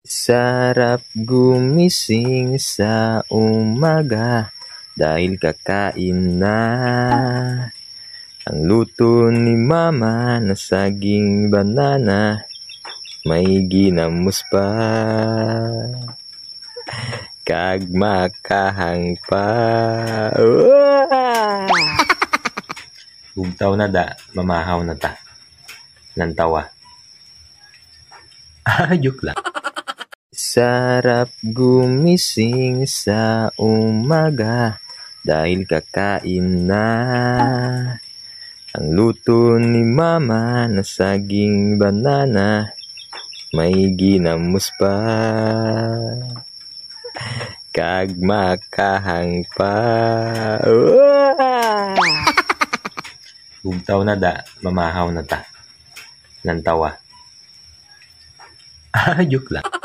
Sarap gumising sa umaga dahil kakain na ang luto ni mama na saging banana, may ginamos pa kag makahang pa. Bugtaw na da, mamahaw na ta. Nantawa. Joke lang. Sarap gumising sa umaga dahil kakain na ang luto ni mama na saging banana, may ginamos pa kag makahang pa. Bugtaw na da, mamahaw na ta. Nantawa. Joke lang.